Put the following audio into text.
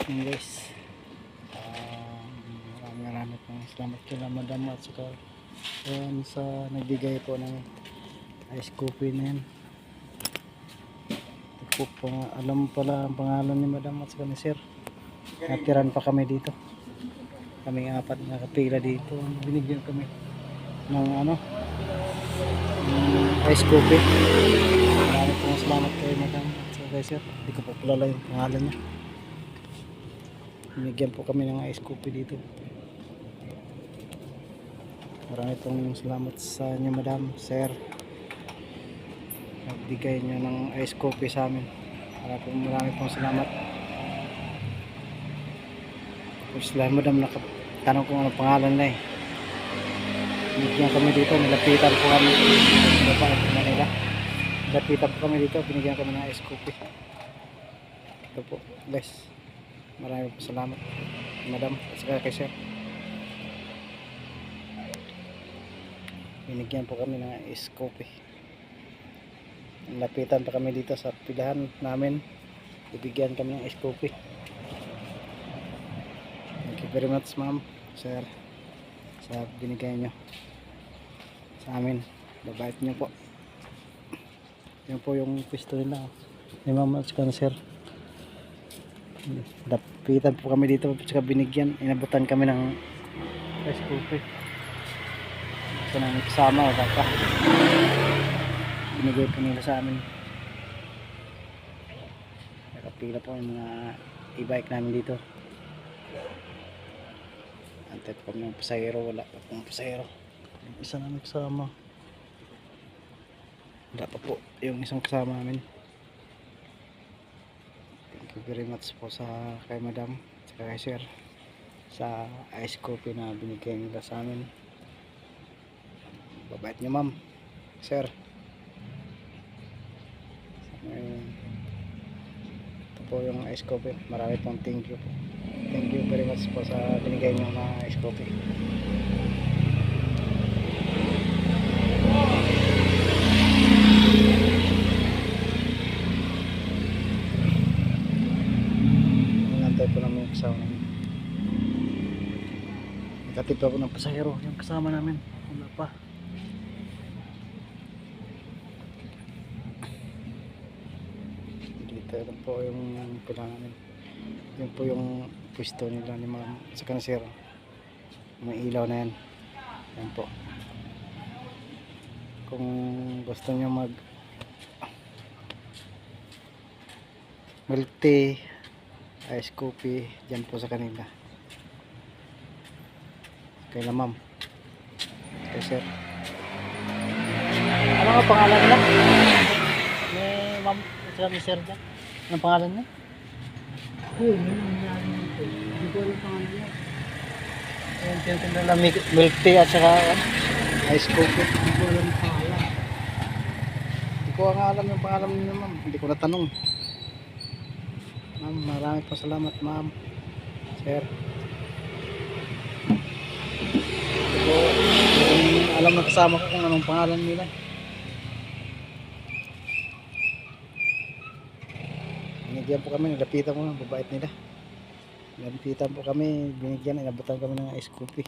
Yun guys, maraming pong salamat kila madam at saka sa nagbigay po ng ice coffee na yan. Ito po, alam pala ang pangalan ni madam at saka ni sir. Natiran pa kami dito, kaming apat nakapila dito. Binigyan kami ng ice coffee. Maraming pong salamat kay madam at saka kay sir. Hindi ko po kilala yung pangalan niya. Binigyan po kami ng ice coffee dito. Marami pong salamat sa inyo madam, sir. Nagbigay nyo ng ice coffee sa amin. Marami pong salamat. Sila madam nakatanong kung ano pangalan na eh. Binigyan kami dito, nilapitan po kami. Nilapitan po kami dito, binigyan kami ng ice coffee. Ito po guys. Maraming po salamat madam at saka kay sir. Binigyan po kami ng ice coffee. Lapitan pa kami dito sa pilahan namin, ibigyan kami ng ice coffee. Thank you very much ma'am, sir, sa binigay nyo sa amin. Babait nyo po. Yan po yung pwesto nila ni ma'am at saka sir. Lapitan po kami dito at saka binigyan, inabutan kami ng ice coffee. Ito na kasama o baka binigay po nila sa amin. Nakapila po yung mga e-bike namin dito. Antay po kami ng pasahero, wala pa pong pasahero. Isa namin kasama, wala pa po yung isang kasama namin. Thank you very much po sa kay madam at kay sir sa ice coffee na binigay nila sa amin. Babait nyo ma'am, sir. Ito po yung ice coffee. Marami pong thank you po. Thank you very much po sa binigay nyo na ice coffee. Nantay po namin yung kasama namin. Nakatip po ng pasahero yung kasama namin. Wala pa. Dito po yung pila namin. Yun po yung pwesto nila ni ma'am sa kansir. May ilaw na yan. Yan po. Kung gusto nyo mag milk tea, ice coffee, dyan po sa kanila. Kaya ma'am, kay sir. Ano nga pangalan nila? Ni ma'am, ni sir dyan. Anong pangalan niya? Hindi ko alam pangalan niya. Yung tinatinda na milk tea at saka ice coffee. Hindi ko alam pangalan. Hindi ko nga alam yung pangalan niya ma'am. Hindi ko natanong. Ma'am, maraming po salamat ma'am, sir. Hindi ko alam na kasama ko kung anong pangalan nila. Binigyan po kami, nilapitan po ng babait nila. Nilapitan po kami, binigyan, inabutan kami ng ice coffee.